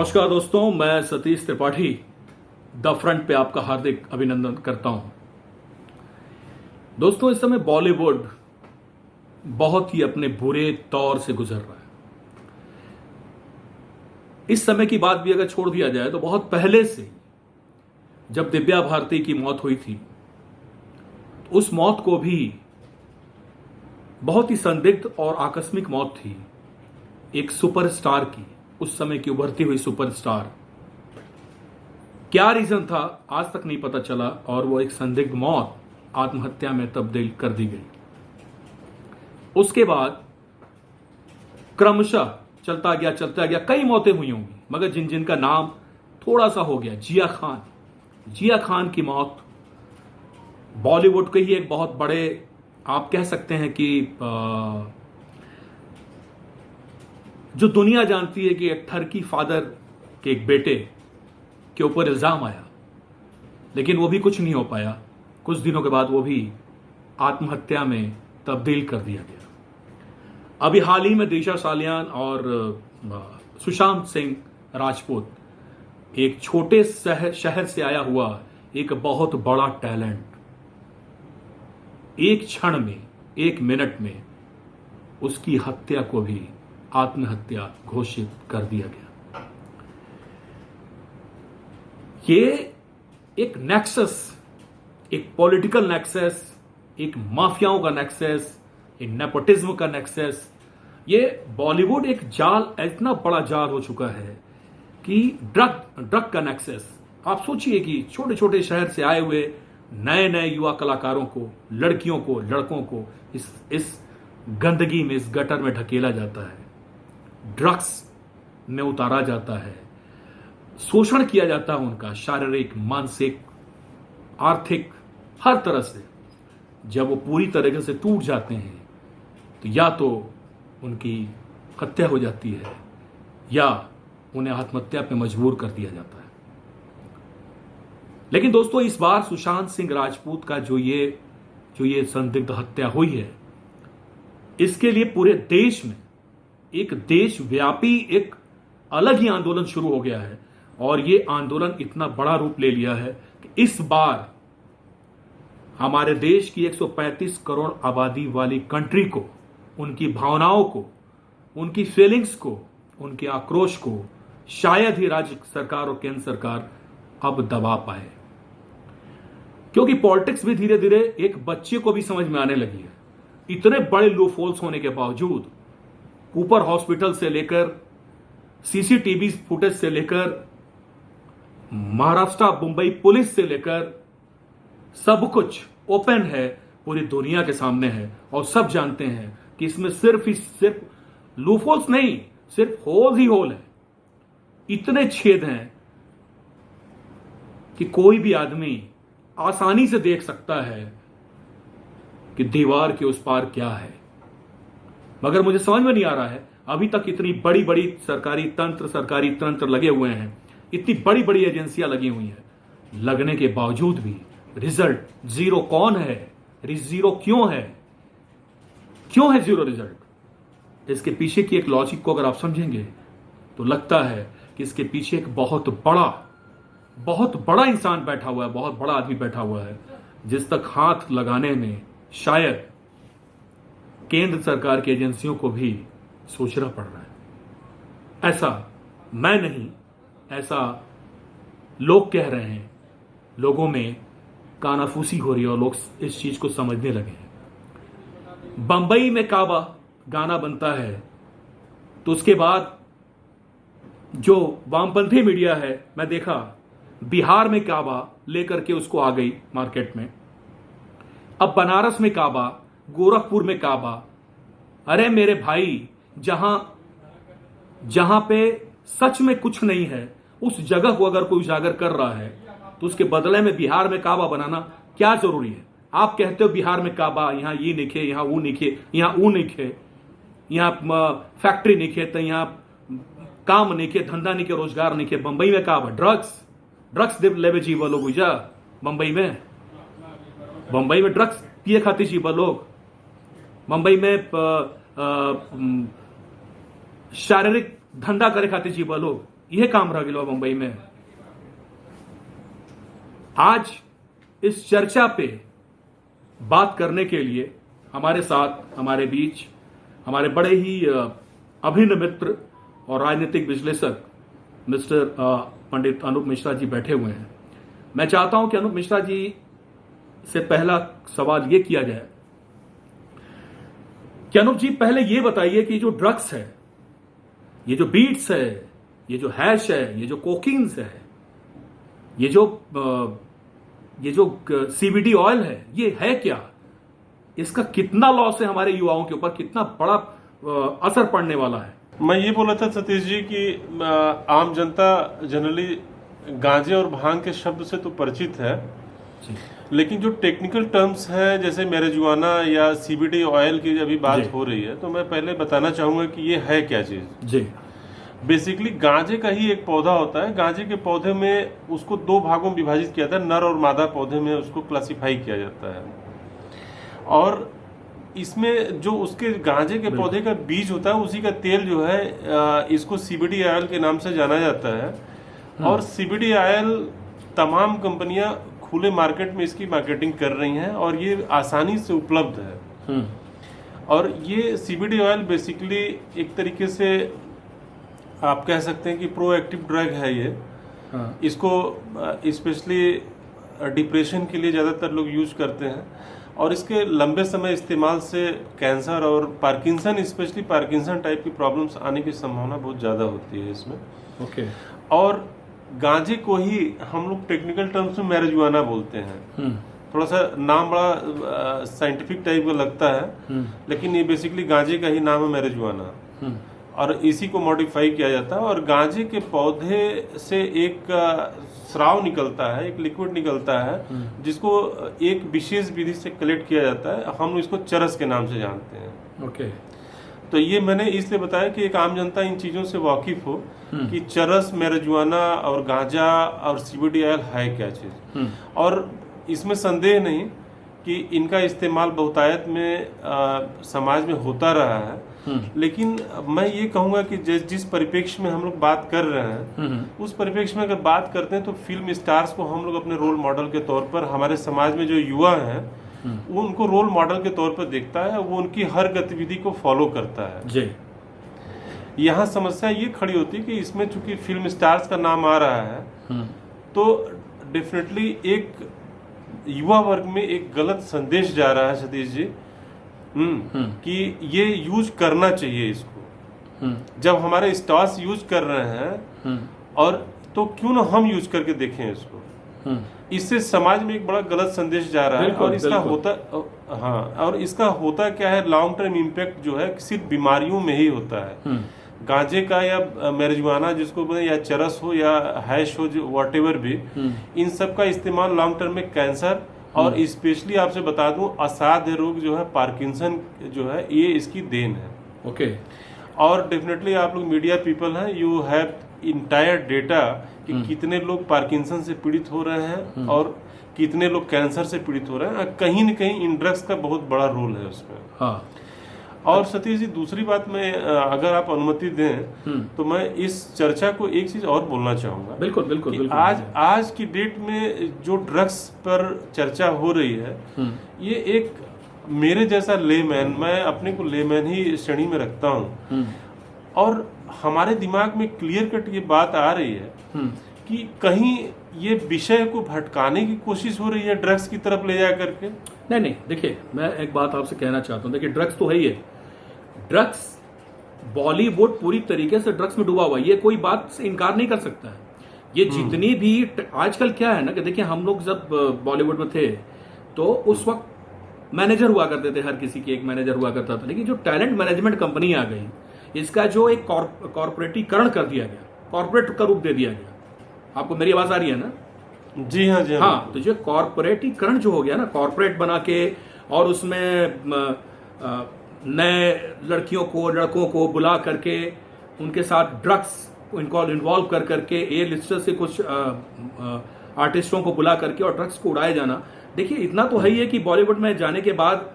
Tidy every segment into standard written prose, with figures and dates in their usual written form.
नमस्कार दोस्तों, मैं सतीश त्रिपाठी द फ्रंट पे आपका हार्दिक अभिनंदन करता हूं। दोस्तों, इस समय बॉलीवुड बहुत ही अपने बुरे दौर से गुजर रहा है। इस समय की बात भी अगर छोड़ दिया जाए तो बहुत पहले से जब दिव्या भारती की मौत हुई थी, तो उस मौत को भी बहुत ही संदिग्ध और आकस्मिक मौत थी एक सुपरस्टार की, उस समय की उभरती हुई सुपरस्टार। क्या रीजन था आज तक नहीं पता चला और वो एक संदिग्ध मौत आत्महत्या में तब्दील कर दी गई। उसके बाद क्रमशः चलता गया, कई मौतें हुई होंगी, मगर जिन जिन का नाम थोड़ा सा हो गया, जिया खान की मौत बॉलीवुड के ही एक बहुत बड़े, आप कह सकते हैं कि जो दुनिया जानती है कि एक टर्की फादर के एक बेटे के ऊपर इल्जाम आया, लेकिन वो भी कुछ नहीं हो पाया। कुछ दिनों के बाद वो भी आत्महत्या में तब्दील कर दिया गया। अभी हाल ही में दिशा सालियान और सुशांत सिंह राजपूत, एक छोटे शहर से आया हुआ एक बहुत बड़ा टैलेंट, एक क्षण में, एक मिनट में उसकी हत्या को भी आत्महत्या घोषित कर दिया गया। ये एक नेक्सस, एक पॉलिटिकल नेक्सस, एक माफियाओं का नेक्सस, एक नेपोटिज्म का नेक्सस। ये बॉलीवुड एक जाल, इतना बड़ा जाल हो चुका है कि ड्रग का नेक्सस। आप सोचिए कि छोटे छोटे शहर से आए हुए नए नए युवा कलाकारों को, लड़कियों को, लड़कों को इस गंदगी में, इस गटर में ढकेला जाता है, ड्रग्स में उतारा जाता है, शोषण किया जाता है उनका, शारीरिक, मानसिक, आर्थिक, हर तरह से। जब वो पूरी तरीके से टूट जाते हैं तो या तो उनकी हत्या हो जाती है या उन्हें आत्महत्या पे मजबूर कर दिया जाता है। लेकिन दोस्तों, इस बार सुशांत सिंह राजपूत का जो ये संदिग्ध हत्या हुई है, इसके लिए पूरे देश में एक देशव्यापी एक अलग ही आंदोलन शुरू हो गया है। और ये आंदोलन इतना बड़ा रूप ले लिया है कि इस बार हमारे देश की 135 करोड़ आबादी वाली कंट्री को, उनकी भावनाओं को, उनकी फीलिंग्स को, उनके आक्रोश को शायद ही राज्य सरकार और केंद्र सरकार अब दबा पाए। क्योंकि पॉलिटिक्स भी धीरे धीरे एक बच्चे को भी समझ में आने लगी है। इतने बड़े लूपहोल्स होने के बावजूद कूपर हॉस्पिटल से लेकर सीसीटीवी फुटेज से लेकर महाराष्ट्र मुंबई पुलिस से लेकर सब कुछ ओपन है, पूरी दुनिया के सामने है और सब जानते हैं कि इसमें सिर्फ लूपहोल्स नहीं, सिर्फ होल ही होल है। इतने छेद हैं कि कोई भी आदमी आसानी से देख सकता है कि दीवार के उस पार क्या है। मगर मुझे समझ में नहीं आ रहा है, अभी तक इतनी बड़ी बड़ी सरकारी तंत्र लगे हुए हैं, इतनी बड़ी बड़ी एजेंसियां लगी हुई हैं, लगने के बावजूद भी रिजल्ट जीरो। कौन है जीरो? क्यों है जीरो रिजल्ट? इसके पीछे की एक लॉजिक को अगर आप समझेंगे तो लगता है कि इसके पीछे एक बहुत बड़ा इंसान बैठा हुआ है, बहुत बड़ा आदमी बैठा हुआ है, जिस तक हाथ लगाने में शायद केंद्र सरकार की एजेंसियों को भी सोचना पड़ रहा है। ऐसा मैं नहीं, ऐसा लोग कह रहे हैं। लोगों में कानाफूसी हो रही है और लोग इस चीज को समझने लगे हैं। बंबई में काबा गाना बनता है तो उसके बाद जो वामपंथी मीडिया है, मैं देखा बिहार में काबा लेकर के उसको आ गई मार्केट में। अब बनारस में काबा, गोरखपुर में काबा। अरे मेरे भाई, जहां पे सच में कुछ नहीं है, उस जगह को अगर कोई उजागर कर रहा है तो उसके बदले में बिहार में काबा बनाना क्या जरूरी है? आप कहते हो बिहार में काबा, यहां ये नहीं खे, यहां वो नहीं खे, यहां वो नहीं खे, यहां फैक्ट्री नहीं खे, तो यहां काम नहीं खे, धंधा नहीं खे, रोजगार नहीं खे। बंबई में काबा ड्रग्स लेवे जी वो लोग बुझा। बंबई में ड्रग्स पिए खाते जी वो लोग। मुंबई में शारीरिक धंधा करे खातिर जी लोग। यह काम रह गया मुंबई में। आज इस चर्चा पे बात करने के लिए हमारे साथ, हमारे बीच, हमारे बड़े ही अभिन्न मित्र और राजनीतिक विश्लेषक मिस्टर पंडित अनूप मिश्रा जी बैठे हुए हैं। मैं चाहता हूं कि अनूप मिश्रा जी से पहला सवाल यह किया जाए कि अनूप जी पहले यह बताइए कि जो ड्रग्स है, ये जो बीट्स है, ये जो हैश है, ये जो कोकीन्स है, ये जो सीबीडी ऑयल है क्या? इसका कितना लॉस है हमारे युवाओं के ऊपर, कितना बड़ा असर पड़ने वाला है? मैं ये बोला था सतीश जी कि आम जनता जनरली गांजे और भांग के शब्द से तो परिचित है, लेकिन जो टेक्निकल टर्म्स हैं जैसे मैरिजुआना या सीबीडी ऑयल की अभी बात हो रही है, तो मैं पहले बताना चाहूंगा कि ये है क्या चीज। जी, बेसिकली गांजे का ही एक पौधा होता है। गांजे के पौधे में उसको दो भागों में विभाजित किया जाता है, नर और मादा पौधे में उसको क्लासिफाई किया जाता है। और इसमें जो उसके गांजे के पौधे का बीज होता है, उसी का तेल जो है इसको सीबीडी ऑयल के नाम से जाना जाता है। और सीबीडी ऑयल तमाम कंपनियां खुले मार्केट में इसकी मार्केटिंग कर रही हैं और ये आसानी से उपलब्ध है। और ये सीबीडी ऑयल बेसिकली एक तरीके से आप कह सकते हैं कि प्रोएक्टिव ड्रग है ये। इसको स्पेशली डिप्रेशन के लिए ज़्यादातर लोग यूज करते हैं और इसके लंबे समय इस्तेमाल से कैंसर और पार्किंसन, स्पेशली पार्किंसन टाइप की प्रॉब्लम्स आने की संभावना बहुत ज़्यादा होती है इसमें। ओके। और गांजे को ही हम लोग टेक्निकल टर्म्स में मैरिजुआना बोलते हैं। थोड़ा सा नाम बड़ा साइंटिफिक टाइप का लगता है, लेकिन ये बेसिकली गांजे का ही नाम है, मैरिजुआना। और इसी को मॉडिफाई किया जाता है। और गांजे के पौधे से एक स्राव निकलता है, एक लिक्विड निकलता है, जिसको एक विशेष विधि से कलेक्ट किया जाता है। हम इसको चरस के नाम से जानते हैं। ओके। तो ये मैंने इसलिए बताया कि एक आम जनता इन चीजों से वाकिफ हो कि चरस, मैरिजुआना और गांजा और सीबीडी ऑयल है क्या चीज। और इसमें संदेह नहीं कि इनका इस्तेमाल बहुतायत में समाज में होता रहा है। लेकिन मैं ये कहूंगा कि जिस परिप्रेक्ष्य में हम लोग बात कर रहे हैं, उस परिप्रेक्ष्य में अगर बात करते हैं तो फिल्म स्टार्स को हम लोग अपने रोल मॉडल के तौर पर, हमारे समाज में जो युवा हैं वो उनको रोल मॉडल के तौर पर देखता है, वो उनकी हर गतिविधि को फॉलो करता है। जी। यहाँ समस्या ये खड़ी होती है कि इसमें चूंकि फिल्म स्टार्स का नाम आ रहा है, तो डेफिनेटली एक युवा वर्ग में एक गलत संदेश जा रहा है सतीश जी, कि ये यूज करना चाहिए इसको। जब हमारे स्टार्स यूज कर रहे हैं और तो क्यों ना हम यूज करके देखें इसको। इससे समाज में एक बड़ा गलत संदेश जा रहा है। और इसका होता क्या है, लॉन्ग टर्म इम्पैक्ट जो है सिर्फ बीमारियों में ही होता है। गांजे का या मैरिजुआना जिसको बोले, या चरस हो या हैश हो, जो व्हाटएवर भी, इन सब का इस्तेमाल लॉन्ग टर्म में कैंसर और स्पेशली आपसे बता दूं असाध्य रोग जो है पार्किंसन जो है, ये इसकी देन है। ओके। और डेफिनेटली आप लोग मीडिया पीपल हैं, यू हैव इंटायर डेटा कि कितने लोग पार्किंसन से पीड़ित हो रहे हैं और कितने लोग कैंसर से पीड़ित हो रहे हैं। कहीं न कहीं इन ड्रग्स का बहुत बड़ा रोल है उसमें। हाँ। और सतीश जी दूसरी बात में अगर आप अनुमति दें तो मैं इस चर्चा को एक चीज और बोलना चाहूंगा। बिल्कुल बिल्कुल बिल्कुल। आज की डेट में जो ड्रग्स पर चर्चा हो रही है, ये एक मेरे जैसा लेमैन, मैं अपने को लेमैन ही श्रेणी में रखता हूँ, और हमारे दिमाग में क्लियर कट ये बात आ रही है कि कहीं ये विषय को भटकाने की कोशिश हो रही है ड्रग्स की तरफ ले जा करके। नहीं, देखिए मैं एक बात आपसे कहना चाहता हूँ। देखिए ड्रग्स तो है ही है, ड्रग्स, बॉलीवुड पूरी तरीके से ड्रग्स में डूबा हुआ है, ये कोई बात से इनकार नहीं कर सकता है। ये जितनी भी आजकल क्या है ना कि देखिए हम लोग जब बॉलीवुड में थे तो उस वक्त मैनेजर हुआ करते थे, हर किसी की एक मैनेजर हुआ करता था। लेकिन जो टैलेंट मैनेजमेंट कंपनी आ गई, इसका जो एक कॉर्पोरेटीकरण कर दिया गया, कॉर्पोरेट का रूप दे दिया गया। आपको मेरी आवाज आ रही है ना? जी हाँ, जी हाँ। तो जो कॉर्पोरेटीकरण जो हो गया ना, कॉर्पोरेट बना के और उसमें नए लड़कों को बुला करके उनके साथ ड्रग्स इनको इन्वॉल्व कर करके ए लिस्टर से कुछ आर्टिस्टों को बुला करके और ड्रग्स को उड़ाया जाना। देखिए इतना तो है ही है कि बॉलीवुड में जाने के बाद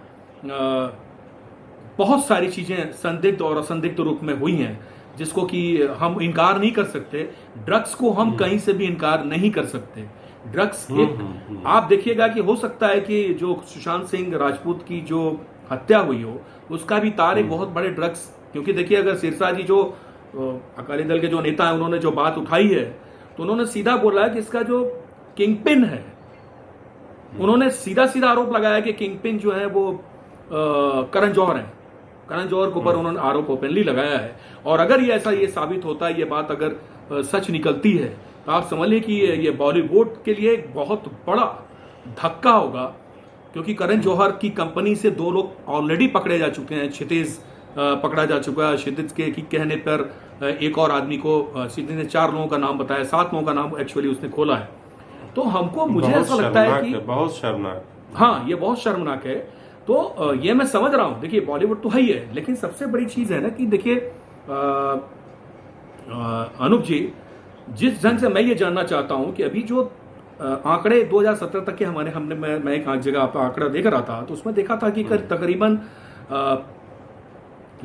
बहुत सारी चीजें संदिग्ध और असंदिग्ध रूप में हुई हैं, जिसको कि हम इनकार नहीं कर सकते, ड्रग्स को हम कहीं से भी इनकार नहीं कर सकते। ड्रग्स एक आप देखिएगा कि हो सकता है कि जो सुशांत सिंह राजपूत की जो हत्या हुई हो उसका भी तार एक बहुत बड़े ड्रग्स, क्योंकि देखिए अगर सिरसा जी जो अकाली दल के जो नेता है उन्होंने जो बात उठाई है तो उन्होंने सीधा बोला है कि इसका जो किंगपिन है, उन्होंने सीधा सीधा आरोप लगाया कि किंगपिन जो है वो करण जौहर है। करण जौहर के ऊपर उन्होंने आरोप ओपनली लगाया है। और अगर ये ऐसा ये साबित होता है, ये बात अगर सच निकलती है तो आप समझ लें कि ये बॉलीवुड के लिए एक बहुत बड़ा धक्का होगा, क्योंकि करण जौहर की कंपनी से 2 लोग ऑलरेडी पकड़े जा चुके हैं। क्षितिज पकड़ा जा चुका है। क्षितिज के कहने पर एक और आदमी को क्षितिज ने 4 लोगों का नाम बताया, 7 लोगों का नाम एक्चुअली उसने खोला है। तो हमको मुझे ऐसा लगता है कि बहुत शर्मनाक, हाँ ये बहुत शर्मनाक है। तो ये मैं समझ रहा हूं, देखिए बॉलीवुड तो है ही है, लेकिन सबसे बड़ी चीज है ना कि देखिए अनूप जी, जिस ढंग से मैं ये जानना चाहता हूं कि अभी जो आंकड़े 2017 तक के हमने मैं एक जगह पर आंकड़ा देख रहा था तो उसमें देखा था कि तकरीबन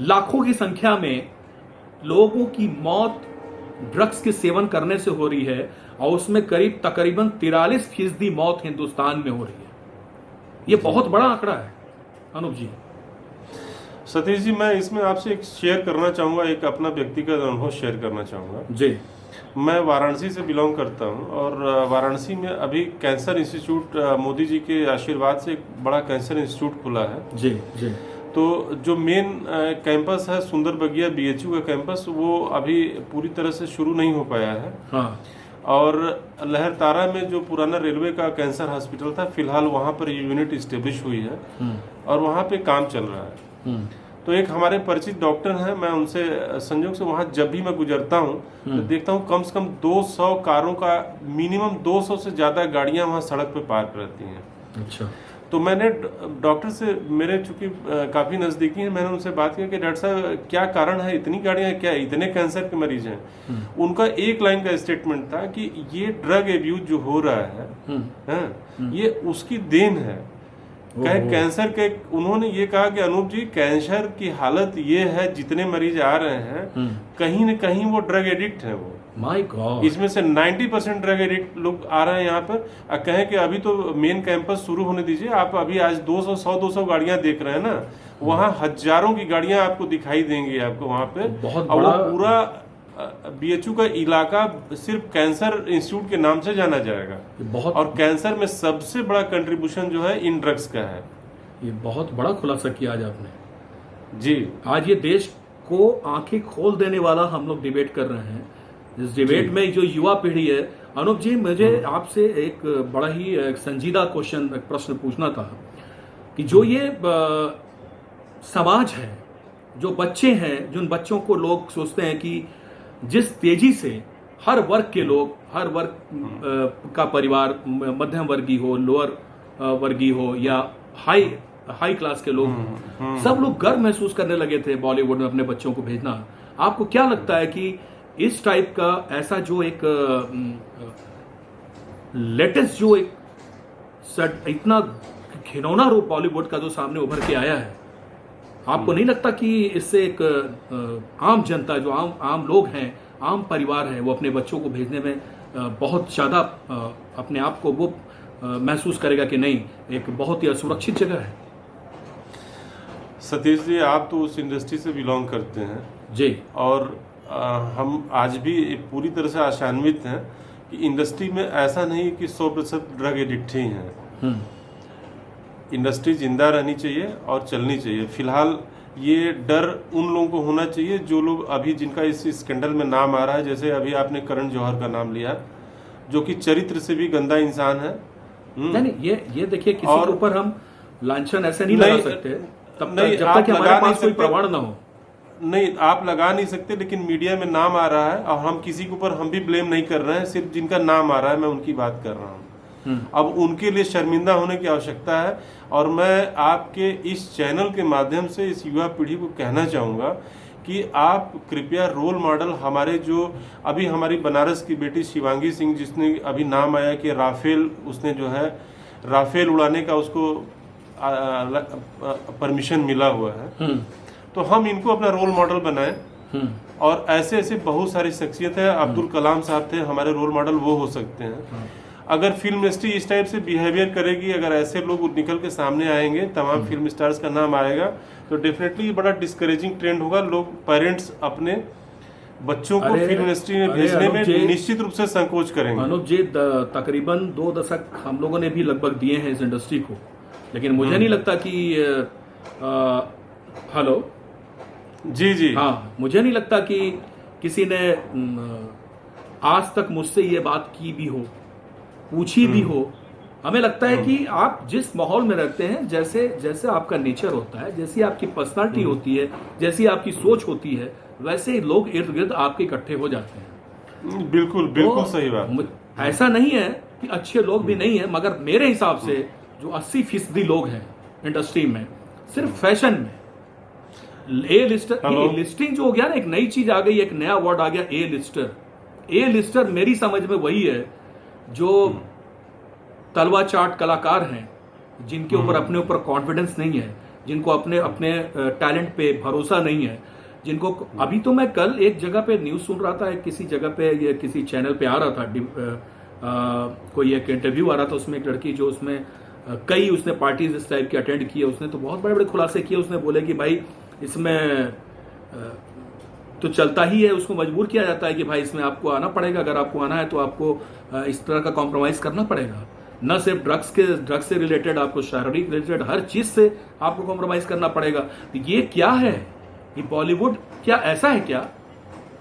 लाखों की संख्या में लोगों की मौत ड्रग्स के सेवन करने से हो रही है, और उसमें करीब तकरीबन 43% मौत हिंदुस्तान में हो रही है। ये बहुत बड़ा आंकड़ा है अनूप जी। सतीश जी, मैं इसमें आपसे एक शेयर करना चाहूँगा, एक अपना व्यक्तिगत अनुभव शेयर करना चाहूँगा जी। मैं वाराणसी से बिलोंग करता हूँ और वाराणसी में अभी कैंसर इंस्टीट्यूट मोदी जी के आशीर्वाद से एक बड़ा कैंसर इंस्टीट्यूट खुला है। जी जी। तो जो मेन कैंपस है सुंदर बगिया बीएचयू का कैंपस, वो अभी पूरी तरह से शुरू नहीं हो पाया है। हाँ। और लहरतारा में जो पुराना रेलवे का कैंसर हॉस्पिटल था, फिलहाल वहाँ पर यूनिट इस्टेब्लिश हुई है और वहाँ पे काम चल रहा है। तो एक हमारे परिचित डॉक्टर हैं, मैं उनसे संयोग से वहाँ जब भी मैं गुजरता हूँ तो देखता हूँ कम से कम 200 कारों का मिनिमम 200 से ज़्यादा गाड़ियाँ वहाँ सड़क पे पार्क रहती हैं। अच्छा। तो मैंने डॉक्टर से, मेरे चूंकि काफ़ी नज़दीकी हैं, मैंने उनसे बात की कि डॉक्टर साहब क्या कारण है, इतनी गाड़ियाँ, क्या इतने कैंसर के मरीज हैं? उनका एक लाइन का स्टेटमेंट था कि ये ड्रग एब्यूज जो हो रहा है ये उसकी देन है। कहे कैंसर के, उन्होंने ये कहा कि अनूप जी कैंसर की हालत ये है, जितने मरीज आ रहे हैं कहीं न कहीं वो ड्रग एडिक्ट है। वो माय गॉड, इसमें से 90% ड्रग एडिक्ट लोग आ रहे हैं यहाँ पर। कहें कि अभी तो मेन कैंपस शुरू होने दीजिए, आप अभी आज 200 गाड़ियां देख रहे हैं ना, वहाँ हजारों की गाड़ियां आपको दिखाई देंगी आपको वहाँ पे। बहुत और वो बड़ा पूरा बीएचयू का इलाका सिर्फ कैंसर इंस्टीट्यूट के नाम से जाना जाएगा। बहुत, और कैंसर में सबसे बड़ा कंट्रीब्यूशन जो है इन ड्रग्स का है। ये बहुत बड़ा खुलासा किया आज आपने जी। आज ये देश को आंखें खोल देने वाला हम लोग डिबेट कर रहे हैं। इस डिबेट में जो युवा पीढ़ी है, अनूप जी मुझे आपसे एक बड़ा ही एक संजीदा क्वेश्चन, एक प्रश्न पूछना था कि जो ये समाज है, जो बच्चे हैं, जिन बच्चों को लोग सोचते हैं कि जिस तेजी से हर वर्ग के लोग, हर वर्ग का परिवार, मध्यम वर्गीय हो, लोअर वर्गीय हो या हाई क्लास के लोग, सब लोग गर्व महसूस करने लगे थे बॉलीवुड में अपने बच्चों को भेजना। आपको क्या लगता है कि इस टाइप का ऐसा जो एक लेटेस्ट जो एक इतना घिनौना रूप बॉलीवुड का जो सामने उभर के आया है, आपको नहीं लगता कि इससे एक आम जनता, जो आम लोग हैं, आम परिवार है, वो अपने बच्चों को भेजने में बहुत ज़्यादा अपने आप को वो महसूस करेगा कि नहीं, एक बहुत ही असुरक्षित जगह है? सतीश जी, आप तो उस इंडस्ट्री से बिलोंग करते हैं जी, और हम आज भी पूरी तरह से आशान्वित हैं कि इंडस्ट्री में ऐसा नहीं कि 100% ड्रग एडिक्ट ही हैं। इंडस्ट्री जिंदा रहनी चाहिए और चलनी चाहिए। फिलहाल ये डर उन लोगों को होना चाहिए जो लोग अभी, जिनका इस स्कैंडल में नाम आ रहा है, जैसे अभी आपने करण जौहर का नाम लिया, जो कि चरित्र से भी गंदा इंसान है। नहीं, ये देखिए, किसी के ऊपर हम लांछन ऐसे नहीं लगा सकते तब तक जब तक हमारे पास कोई प्रमाण ना हो। नहीं, आप लगा नहीं सकते, लेकिन मीडिया में नाम आ रहा है और हम किसी के ऊपर हम भी ब्लेम नहीं कर रहे हैं, सिर्फ जिनका नाम आ रहा है मैं उनकी बात कर रहा हूँ। अब उनके लिए शर्मिंदा होने की आवश्यकता है। और मैं आपके इस चैनल के माध्यम से इस युवा पीढ़ी को कहना चाहूँगा कि आप कृपया रोल मॉडल, हमारे जो अभी हमारी बनारस की बेटी शिवांगी सिंह, जिसने अभी नाम आया कि राफेल, उसने जो है राफेल उड़ाने का उसको परमिशन मिला हुआ है, तो हम इनको अपना रोल मॉडल बनाएं और ऐसे ऐसे बहुत सारी शख्सियत है। अब्दुल कलाम साहब थे हमारे रोल मॉडल, वो हो सकते हैं। अगर फिल्म इंडस्ट्री इस टाइप से बिहेवियर करेगी, अगर ऐसे लोग निकल के सामने आएंगे, तमाम फिल्म स्टार्स का नाम आएगा, तो डेफिनेटली बड़ा डिस्करेजिंग ट्रेंड होगा। लोग पेरेंट्स अपने बच्चों को फिल्म इंडस्ट्री में भेजने में निश्चित रूप से संकोच करेंगे। अनुप जी, तकरीबन 2 दशक हम लोगों ने भी लगभग दिए हैं इस इंडस्ट्री को, लेकिन मुझे नहीं लगता कि हेलो जी हाँ, मुझे नहीं लगता कि किसी ने आज तक मुझसे ये बात की भी हो, पूछी भी हो। हमें लगता है कि आप जिस माहौल में रहते हैं, जैसे जैसे आपका नेचर होता है, जैसी आपकी पर्सनालिटी होती है, जैसी आपकी सोच होती है, वैसे ही लोग इर्द गिर्द आपके इकट्ठे हो जाते हैं। बिल्कुल बिल्कुल सही बात। ऐसा नहीं है कि अच्छे लोग भी नहीं है, मगर मेरे हिसाब से जो 80% लोग हैं इंडस्ट्री में, सिर्फ फैशन में ए लिस्टिंग जो हो गया ना, एक नई चीज आ गई, एक नया वर्ड आ गया, ए लिस्टर। ए लिस्टर मेरी समझ में वही है जो तलवा चाट कलाकार हैं, जिनके ऊपर अपने ऊपर कॉन्फिडेंस नहीं है, जिनको अपने अपने टैलेंट पे भरोसा नहीं है, जिनको अभी तो मैं कल एक जगह पे न्यूज सुन रहा था, किसी जगह पे, ये किसी चैनल पे आ रहा था, कोई एक इंटरव्यू आ रहा था, उसमें एक लड़की जो उसमें कई उसने पार्टीज इस टाइप की अटेंड किए, उसने तो बहुत बड़े बड़े खुलासे किए। उसने बोले कि भाई इसमें तो चलता ही है, उसको मजबूर किया जाता है कि भाई इसमें आपको आना पड़ेगा, अगर आपको आना है तो आपको इस तरह का कॉम्प्रोमाइज करना पड़ेगा। न सिर्फ ड्रग्स से रिलेटेड, आपको शारीरिक रिलेटेड हर चीज से आपको कॉम्प्रोमाइज करना पड़ेगा। ये क्या है? ये बॉलीवुड क्या ऐसा है क्या?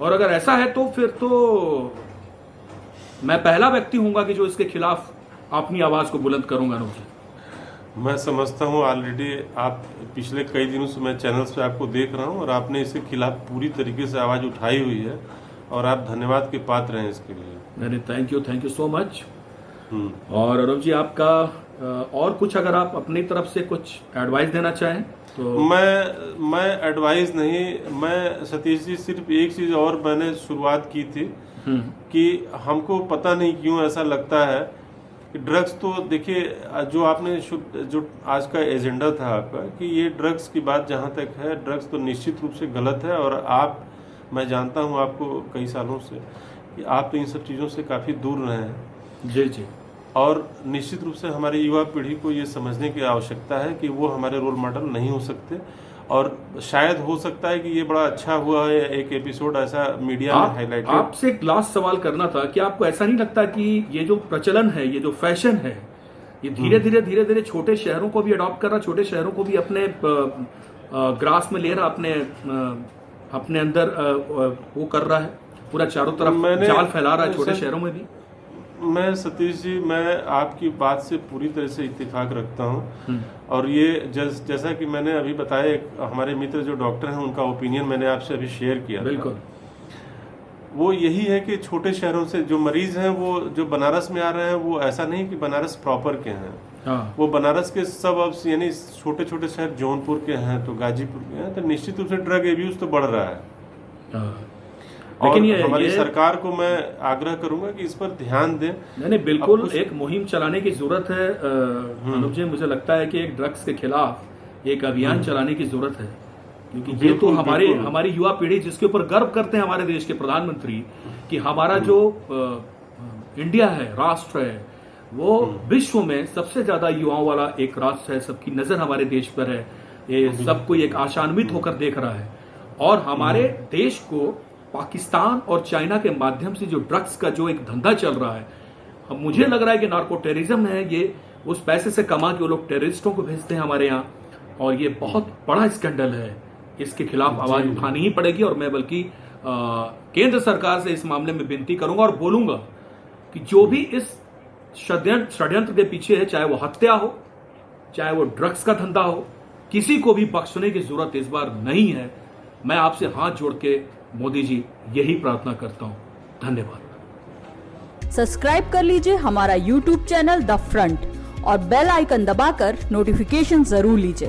और अगर ऐसा है तो फिर तो मैं पहला व्यक्ति हूंगा कि जो इसके खिलाफ अपनी आवाज को बुलंद करूंगा। मैं समझता हूँ ऑलरेडी आप पिछले कई दिनों से मैं चैनल्स पे आपको देख रहा हूँ और आपने इसके खिलाफ पूरी तरीके से आवाज उठाई हुई है और आप धन्यवाद के पात्र हैं इसके लिए। नहीं, थैंक यू सो मच। और अरुण जी, आपका और कुछ अगर आप अपनी तरफ से कुछ एडवाइस देना चाहें तो। मैं एडवाइस नहीं, मैं सतीश जी सिर्फ एक चीज और मैंने शुरुआत की थी कि हमको पता नहीं क्यों ऐसा लगता है कि ड्रग्स तो देखिए, जो आपने जो आज का एजेंडा था आपका कि ये ड्रग्स की बात जहाँ तक है, ड्रग्स तो निश्चित रूप से गलत है। और मैं जानता हूँ आपको कई सालों से कि आप तो इन सब चीज़ों से काफ़ी दूर रहे हैं। जी। और निश्चित रूप से हमारी युवा पीढ़ी को ये समझने की आवश्यकता है कि वो हमारे रोल मॉडल नहीं हो सकते। और शायद हो सकता है कि ये बड़ा अच्छा हुआ है एक एपिसोड ऐसा मीडिया में हाईलाइट। आपसे एक लास्ट सवाल करना था कि आपको ऐसा नहीं लगता कि ये जो प्रचलन है, ये जो फैशन है, ये धीरे धीरे छोटे शहरों को भी अडॉप्ट कर रहा, छोटे शहरों को भी अपने ग्रास में ले रहा, अपने अंदर वो कर रहा है, पूरा चारों तरफ जाल फैला रहा है छोटे शहरों में भी। मैं सतीश जी, मैं आपकी बात से पूरी तरह से इत्तेफाक रखता हूं। और ये जैसा कि मैंने अभी बताया, हमारे मित्र जो डॉक्टर हैं उनका ओपिनियन मैंने आपसे अभी शेयर किया। बिल्कुल, वो यही है कि छोटे शहरों से जो मरीज हैं वो जो बनारस में आ रहे हैं, वो ऐसा नहीं कि बनारस प्रॉपर के हैं। हाँ। वो बनारस के सबअब्स यानी छोटे छोटे शहर जौनपुर के हैं, तो गाजीपुर के हैं, तो निश्चित रूप से ड्रग एब्यूज तो बढ़ रहा है। लेकिन ये हमारी सरकार को मैं आग्रह करूंगा कि इस पर ध्यान दें। नहीं, बिल्कुल एक मुहिम चलाने की जरूरत है अनुप जी। मुझे लगता है कि एक ड्रग्स के खिलाफ एक अभियान चलाने की जरूरत है, क्योंकि ये तो हमारी युवा पीढ़ी, जिसके ऊपर गर्व करते हैं हमारे देश के प्रधानमंत्री कि हमारा जो इंडिया है, राष्ट्र है, वो विश्व में सबसे ज्यादा युवाओं वाला एक राष्ट्र है। सबकी नजर हमारे देश पर है, ये सब कोई एक आशान्वित होकर देख रहा है। और हमारे देश को पाकिस्तान और चाइना के माध्यम से जो ड्रग्स का जो एक धंधा चल रहा है, अब मुझे लग रहा है कि नार्को टेररिज्म है ये, उस पैसे से कमा के वो लोग टेररिस्टों को भेजते हैं हमारे यहाँ, और ये बहुत बड़ा स्कैंडल है। इसके खिलाफ आवाज उठानी ही पड़ेगी। और मैं बल्कि केंद्र सरकार से इस मामले में विनती करूंगा और बोलूंगा कि जो भी इस षड्यंत्र के पीछे है, चाहे वो हत्या हो, चाहे वो ड्रग्स का धंधा हो, किसी को भी बख्शने की जरूरत इस बार नहीं है। मैं आपसे हाथ जोड़ के मोदी जी यही प्रार्थना करता हूं। धन्यवाद। सब्सक्राइब कर लीजिए हमारा YouTube चैनल द फ्रंट और बेल आइकन दबाकर नोटिफिकेशन जरूर लीजिए।